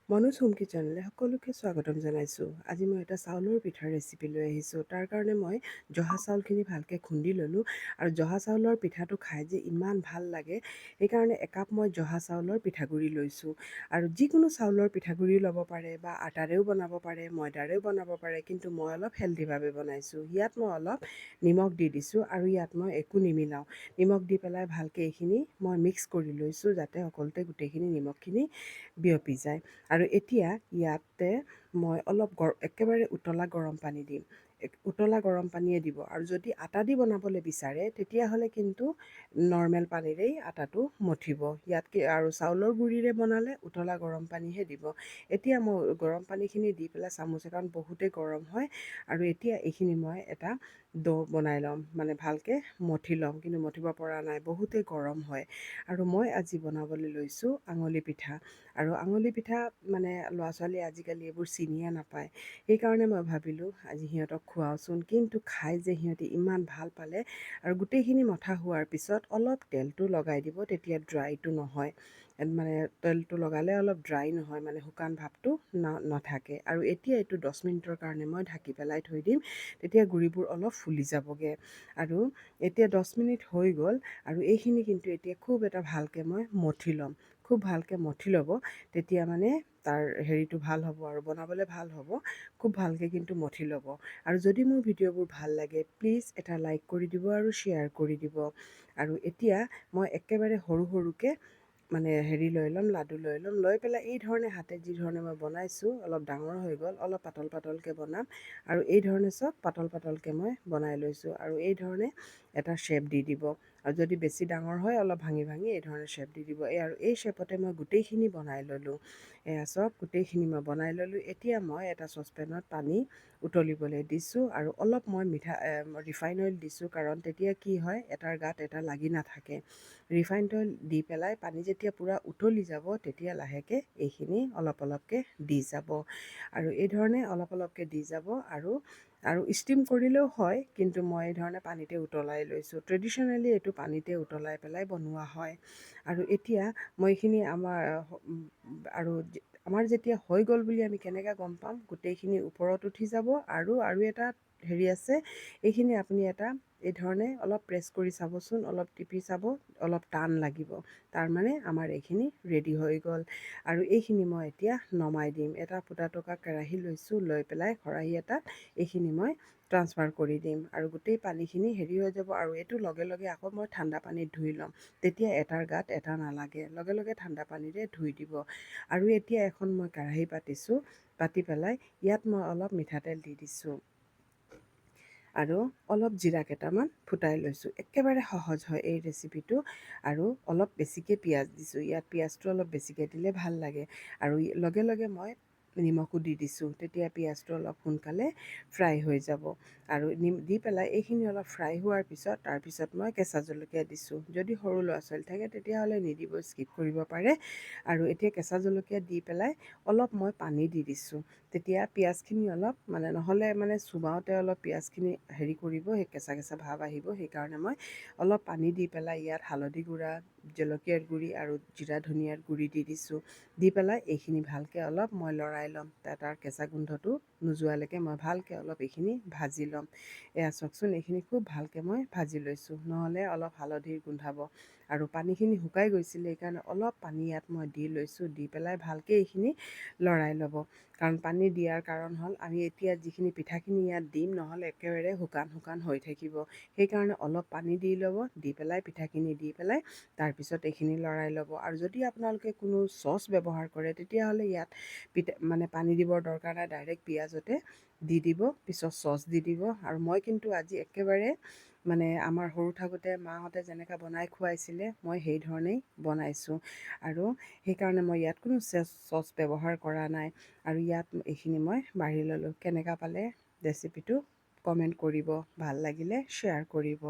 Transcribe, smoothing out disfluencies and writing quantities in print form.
Manoj home কিচেনলৈ সকলোকে স্বাগতম জনাইছোঁ। আজি মই এটা চাউলৰ পিঠাৰ ৰেচিপি লৈ আহিছোঁ। তাৰ কাৰণে মই জহা চাউলখিনি ভালকৈ খুন্দি ল'লোঁ আৰু জহা চাউলৰ পিঠাটো খাই যে ইমান ভাল লাগে, সেইকাৰণে একাপ মই জহা চাউলৰ পিঠাগুড়ি লৈছোঁ। আৰু যিকোনো চাউলৰ পিঠাগুড়ি ল'ব পাৰে বা আটাৰেও বনাব পাৰে, ময়দাৰেও বনাব পাৰে, কিন্তু মই অলপ হেল্ডিভাৱে বনাইছোঁ। ইয়াত মই অলপ নিমখ দি দিছোঁ আৰু ইয়াত মই একো নিমিলাওঁ। নিমখ দি পেলাই ভালকৈ এইখিনি মই মিক্স কৰি লৈছোঁ যাতে সকলোতে গোটেইখিনি নিমখখিনি বিয়পি যায়। আৰু এতিয়া ইয়াতে মই অলপ একেবাৰে উতলা গৰম পানী দিম। উতলা গৰম পানীয়ে দিব। আৰু যদি আটা দি বনাবলৈ বিচাৰে তেতিয়াহ'লে কিন্তু নৰ্মেল পানীৰেই আটাটো মঠিব। ইয়াতকৈ আৰু চাউলৰ গুড়িৰে বনালে উতলা গৰম পানীহে দিব। এতিয়া মই গৰম পানীখিনি দি পেলাই চামুচে, কাৰণ বহুতেই গৰম হয়। আৰু এতিয়া এইখিনি মই এটা বনাই ল'ম, মানে ভালকৈ মঠি ল'ম, কিন্তু মঠিব পৰা নাই, বহুতেই গৰম হয়। আৰু মই আজি বনাবলৈ লৈছোঁ আঙুলি পিঠা। আৰু আঙুলি পিঠা মানে ল'ৰা ছোৱালীয়ে আজিকালি এইবোৰ চিনিয়ে নাপায়। সেইকাৰণে মই ভাবিলোঁ আজি সিহঁতক খুৱাওঁচোন, কিন্তু খাই যে সিহঁতি ইমান ভাল পালে। আৰু গোটেইখিনি মঠা হোৱাৰ পিছত অলপ তেলটো লগাই দিব, তেতিয়া ড্ৰাইটো নহয়। মানে তেলটো লগালে অলপ ড্ৰাই নহয়, মানে শুকান ভাৱটো নাথাকে। আৰু এতিয়া এইটো 10 মিনিটৰ কাৰণে মই ঢাকি পেলাই থৈ দিম, তেতিয়া গুড়িবোৰ অলপ ফুলি যাবগৈ। আৰু এতিয়া 10 মিনিট হৈ গ'ল আৰু এইখিনি কিন্তু এতিয়া খুব এটা ভালকৈ মই মঠি ল'ম। খুব ভালকৈ মঠি ল'ব, তেতিয়া মানে তাৰ হেৰিটো ভাল হ'ব আৰু বনাবলৈ ভাল হ'ব। খুব ভালকৈ কিন্তু মঠি ল'ব। আৰু যদি মোৰ ভিডিঅ'বোৰ ভাল লাগে প্লিজ এটা লাইক কৰি দিব আৰু শ্বেয়াৰ কৰি দিব। আৰু এতিয়া মই একেবাৰে সৰু সৰুকৈ মানে হেৰি লৈ ল'ম, লাডু লৈ ল'ম, লৈ পেলাই এই ধৰণে হাতে যি ধৰণে মই বনাইছোঁ, অলপ ডাঙৰ হৈ গ'ল, অলপ পাতল পাতলকৈ বনাম। আৰু এই ধৰণে চব পাতল পাতলকৈ মই বনাই লৈছোঁ। আৰু এই ধৰণে এটা শ্বেপ দি দিব। আৰু যদি বেছি ডাঙৰ হয় অলপ ভাঙি ভাঙি এই ধৰণে শ্বেপ দি দিব। আৰু এই শ্বেপতে মই গোটেইখিনি বনাই ল'লোঁ। এয়া চব গোটেইখিনি মই বনাই ল'লোঁ। এতিয়া মই এটা চচপেনত পানী উতলিবলৈ দিছোঁ আৰু অলপ মই ৰিফাইন অইল দিছোঁ, কাৰণ তেতিয়া কি হয় এটাৰ গাত এটা লাগি নাথাকে। ৰিফাইন অইল দি পেলাই পানী যেতিয়া পূৰা উতলি যাব তেতিয়া লাহেকৈ এইখিনি অলপ অলপকৈ দি যাব। আৰু এই ধৰণে অলপ অলপকৈ দি যাব। আৰু ষ্টিম কৰিলেও হয়, কিন্তু মই এই ধৰণে পানীতে উতলাই লৈছোঁ। ট্ৰেডিশ্যনেলি এইটো পানীতে উতলাই পেলাই বনোৱা হয়। আৰু এতিয়া মই এইখিনি আমাৰ যেতিয়া হৈ গ'ল বুলি আমি কেনেকৈ গম পাম, গোটেইখিনি ওপৰত উঠি যাব। আৰু এটা হেৰি আছে, এইখিনি আপুনি এই ধৰণে অলপ প্ৰেছ কৰি চাবচোন, অলপ টিপি চাব, অলপ টান লাগিব, তাৰমানে আমাৰ এইখিনি ৰেডি হৈ গ'ল। আৰু এইখিনি মই এতিয়া নমাই দিম। এটা ফুটা টকা কেৰাহী লৈছোঁ, লৈ পেলাই খৰাহী এটাত এইখিনি মই ট্ৰান্সফাৰ কৰি দিম। আৰু গোটেই পানীখিনি হেৰি হৈ যাব। আৰু এইটো লগে লগে আকৌ মই ঠাণ্ডা পানীত ধুই ল'ম, তেতিয়া এটাৰ গাত এটা নালাগে, লগে লগে ঠাণ্ডা পানীৰে ধুই দিব। আৰু এতিয়া এখন মই কেৰাহী পাতিছোঁ, পাতি পেলাই ইয়াত মই অলপ মিঠাতেল দি দিছোঁ আৰু অলপ জিৰা কেইটামান ফুটাই লৈছোঁ। একেবাৰে সহজ হয় এই ৰেচিপিটো। আৰু অলপ বেছিকৈ পিঁয়াজ দিছোঁ, ইয়াত পিঁয়াজটো অলপ বেছিকৈ দিলে ভাল লাগে। আৰু লগে লগে মই নিমখো দি দিছোঁ, তেতিয়া পিঁয়াজটো অলপ সোনকালে ফ্ৰাই হৈ যাব। আৰু দি পেলাই এইখিনি অলপ ফ্ৰাই হোৱাৰ পিছত তাৰপিছত মই কেঁচা জলকীয়া দিছোঁ। যদি সৰু ল'ৰা ছোৱালী থাকে তেতিয়াহ'লে নিদিব, স্কিপ কৰিব পাৰে। আৰু এতিয়া কেঁচা জলকীয়া দি পেলাই অলপ মই পানী দি দিছোঁ, তেতিয়া পিঁয়াজখিনি অলপ নহ'লে চুবাওঁতে অলপ পিঁয়াজখিনি হেৰি কৰিব, সেই কেঁচা কেঁচা ভাৱ আহিব। সেইকাৰণে মই অলপ পানী দি পেলাই ইয়াত হালধি গুড়া, জলকীয়াৰ গুড়ি আৰু জিৰা ধনিয়াৰ গুড়ি দি দিছোঁ। দি পেলাই এইখিনি ভালকৈ অলপ মই লৰাই ল'ম, তাৰ কেঁচা গোন্ধটো নোযোৱালৈকে মই ভালকৈ অলপ এইখিনি ভাজি ল'ম। এয়া চাওকচোন, এইখিনি খুব ভালকৈ মই ভাজি লৈছোঁ, নহ'লে অলপ হালধিৰ গোন্ধাব। আৰু পানীখিনি শুকাই গৈছিলে, সেইকাৰণে অলপ পানী ইয়াত মই দি লৈছোঁ। দি পেলাই ভালকৈ এইখিনি লৰাই ল'ব, কাৰণ পানী দিয়াৰ কাৰণ হ'ল আমি এতিয়া যিখিনি পিঠাখিনি ইয়াত দিম, নহ'লে একেবাৰে শুকান শুকান হৈ থাকিব। সেইকাৰণে অলপ পানী দি ল'ব, দি পেলাই পিঠাখিনি দি পেলাই তাৰপিছত এইখিনি লৰাই ল'ব। আৰু যদি আপোনালোকে কোনো চচ ব্যৱহাৰ কৰে তেতিয়াহ'লে ইয়াত পানী দিবৰ দৰকাৰ নাই, ডাইৰেক্ট পিঁয়াজতে দি দিব, পিছত চচ দি দিব। আৰু মই কিন্তু আজি একেবাৰে আমাৰ সৰু থাকোঁতে মাহঁতে যেনেকৈ বনাই খুৱাইছিলে মই সেই ধৰণেই বনাইছোঁ। আৰু সেইকাৰণে মই ইয়াত কোনো চচ ব্যৱহাৰ কৰা নাই। আৰু ইয়াত এইখিনি মই বাঢ়ি ল'লোঁ। কেনেকুৱা পালে ৰেচিপিটো কমেণ্ট কৰিব, ভাল লাগিলে শ্বেয়াৰ কৰিব।